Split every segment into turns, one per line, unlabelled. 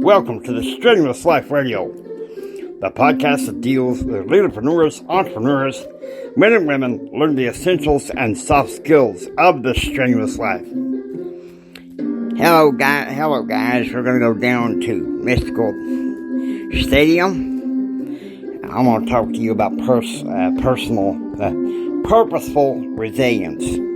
Welcome to the Strenuous Life Radio, the podcast that deals with leaderpreneurs, entrepreneurs, men and women learn the essentials and soft skills of the strenuous life. Hello guys. We're going to go down to Mystical Stadium. I'm going to talk to you about purposeful resilience.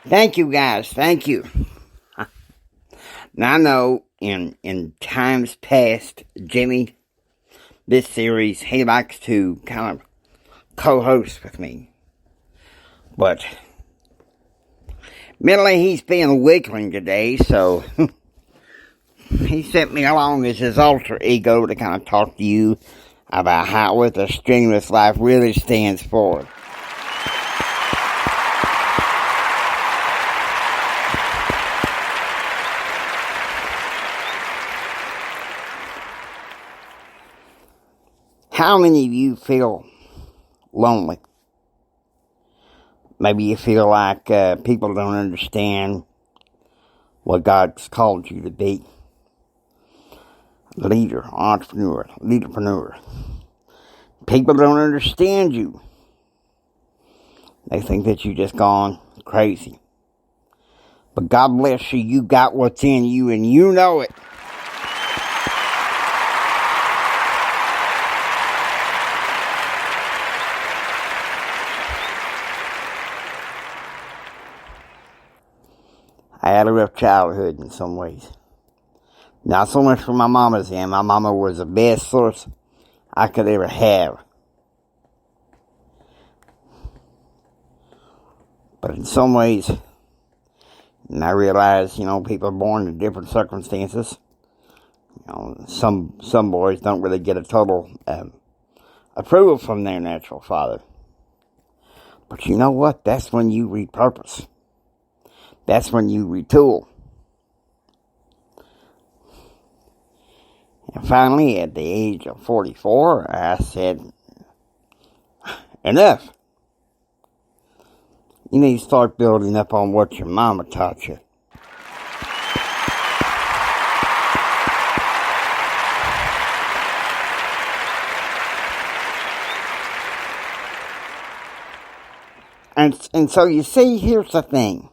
Thank you, guys. Thank you. Now, I know in times past, Jimmy, this series, he likes to kind of co-host with me. But mentally, he's being a weakling today, so he sent me along as his alter ego to kind of talk to you about what the strenuous life really stands for. How many of you feel lonely? Maybe you feel like people don't understand what God's called you to be. Leader, entrepreneur, leaderpreneur. People don't understand you. They think that you just gone crazy. But God bless you, you got what's in you and you know it. I had a rough childhood in some ways. Not so much for my mama's end. My mama was the best source I could ever have. But in some ways, and I realize, people are born in different circumstances. Some boys don't really get a total approval from their natural father. But you know what? That's when you repurpose. That's when you retool. And finally, at the age of 44, I said, enough. You need to start building up on what your mama taught you. And so you see, here's the thing.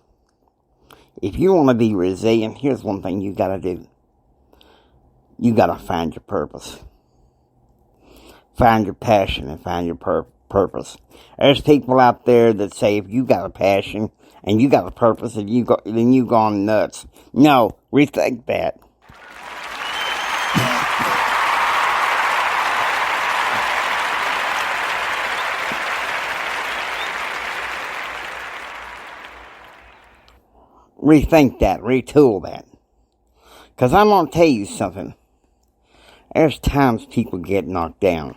If you want to be resilient, here's one thing you got to do. You got to find your purpose. Find your passion and find your purpose. There's people out there that say if you got a passion and you got a purpose, then you gone nuts. No, rethink that. Rethink that, retool that. Because I'm going to tell you something. There's times people get knocked down.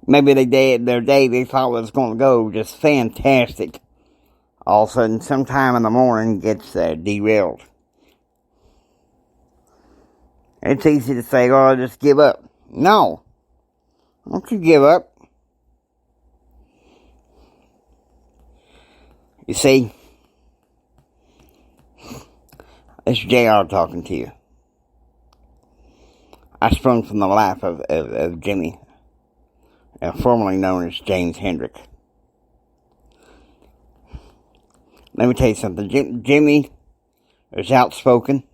Maybe their day they thought was going to go just fantastic. All of a sudden, sometime in the morning, gets derailed. It's easy to say, oh, just give up. No. Don't you give up. You see, it's JR talking to you. I sprung from the life of Jimmy, formerly known as James Hendrick. Let me tell you something. Jimmy is outspoken.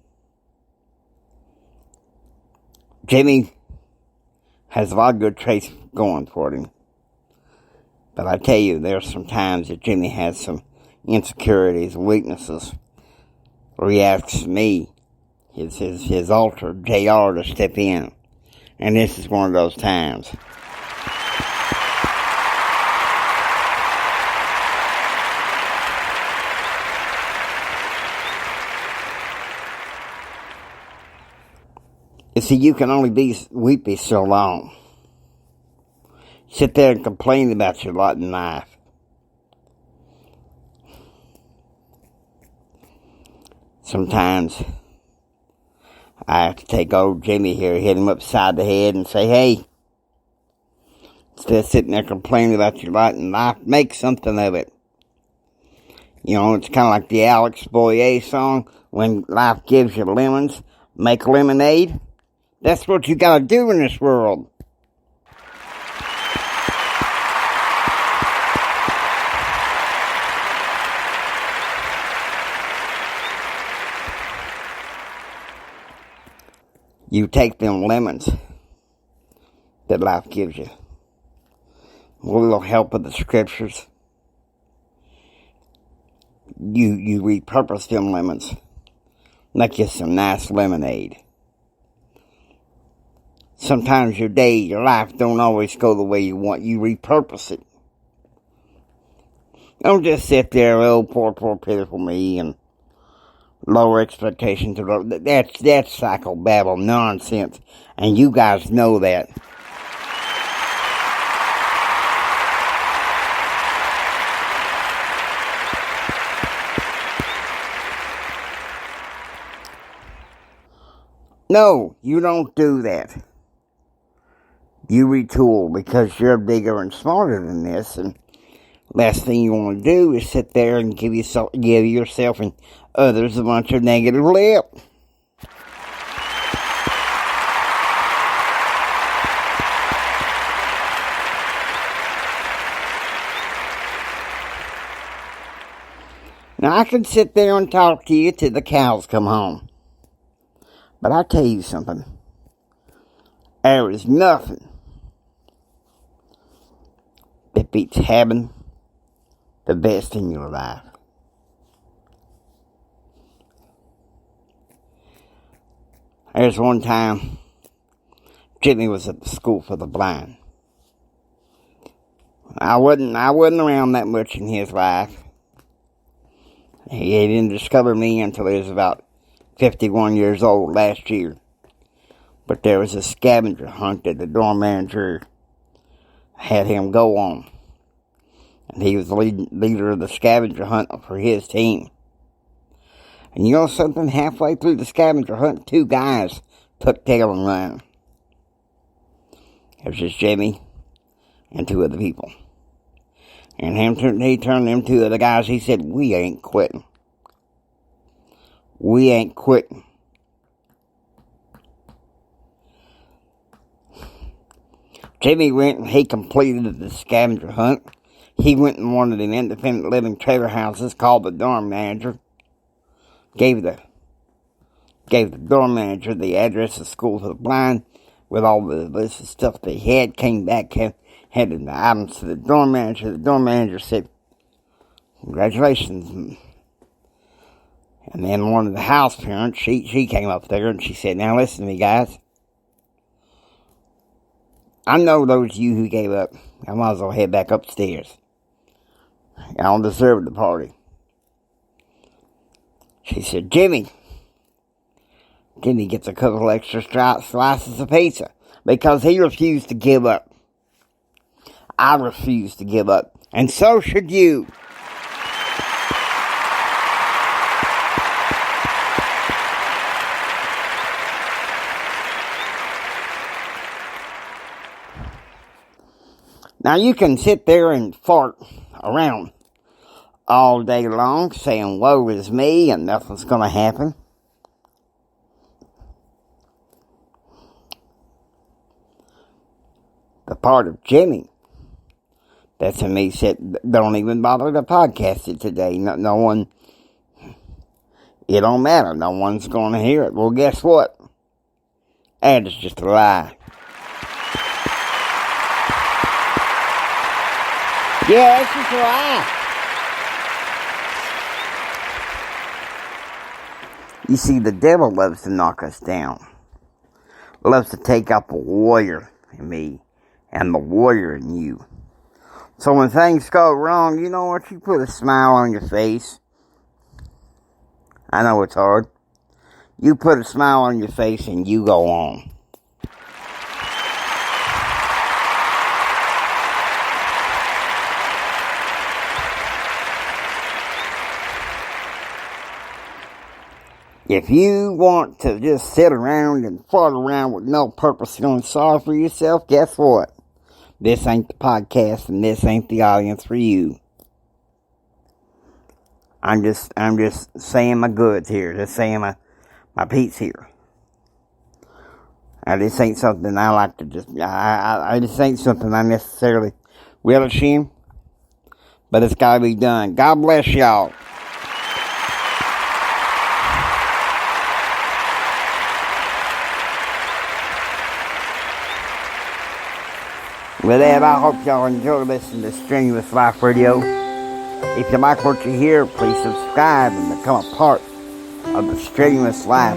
Jimmy has a lot of good traits going for him. But I tell you, there's some times that Jimmy has some insecurities, weaknesses. He asks me, his alter, JR, to step in. And this is one of those times. You see, you can only be weepy so long. Sit there and complain about your lot in life. Sometimes I have to take old Jimmy here, hit him upside the head and say, hey, instead of sitting there complaining about your lot in life, make something of it. You know, it's kind of like the Alex Boyer song, when life gives you lemons, make lemonade. That's what you gotta do in this world. You take them lemons that life gives you, with a little help of the scriptures. You repurpose them lemons, make you some nice lemonade. Sometimes your day, your life don't always go the way you want. You repurpose it. Don't just sit there, oh, poor, pitiful me, and lower expectations. That's psychobabble nonsense, and you guys know that. No, you don't do that. You retool because you're bigger and smarter than this, and last thing you want to do is sit there and give yourself and others a bunch of negative lip. Now, I can sit there and talk to you till the cows come home. But I'll tell you something. There is nothing that beats having the best in your life. There's one time Jimmy was at the school for the blind. I wasn't around that much in his life. He didn't discover me until he was about 51 years old last year. But there was a scavenger hunt that the dorm manager had him go on. And he was the leader of the scavenger hunt for his team. And you know something? Halfway through the scavenger hunt, 2 guys took tail and ran. It was just Jimmy and 2 other people. And he turned them 2 other guys, he said, we ain't quitting. We ain't quitting. Jimmy went and he completed the scavenger hunt. He went in one of the independent living trailer houses, called the dorm manager. Gave the dorm manager the address of School for the Blind with all the list of stuff they had. Came back, handed the items to the dorm manager. The dorm manager said, congratulations. And then one of the house parents, she came up there and she said, now listen to me, guys. I know those of you who gave up. I might as well head back upstairs. Y'all deserve the party. She said, Jimmy gets a couple extra slices of pizza because he refused to give up. I refuse to give up. And so should you. Now you can sit there and fart around all day long saying, woe is me, and nothing's going to happen. The part of Jimmy that's in me said, don't even bother to podcast it today. No one, it don't matter. No one's going to hear it. Well, guess what? That is just a lie. Yeah, it's just a lie. You see, the devil loves to knock us down. Loves to take out the warrior in me and the warrior in you. So when things go wrong, you know what? You put a smile on your face. I know it's hard. You put a smile on your face and you go on. If you want to just sit around and fart around with no purpose, feeling sorry for yourself, guess what? This ain't the podcast, and this ain't the audience for you. I'm just saying my goods here, just saying my piece here. This ain't something I like to I just ain't something I necessarily relish in, but it's gotta be done. God bless y'all. With that, I hope y'all enjoy listening to Strenuous Life Radio. If you like what you hear, please subscribe and become a part of the Strenuous Life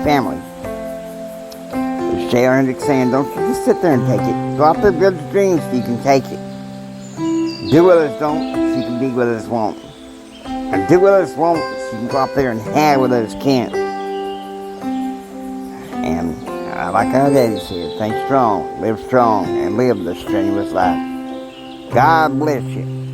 family. It's J.R. Hendrick saying, don't you just sit there and take it. Go out there and build your dreams so you can take it. Do what others don't so you can be what others won't. And do what others won't so you can go out there and have what others can't. And like our daddy said, think strong, live strong, and live the strenuous life. God bless you.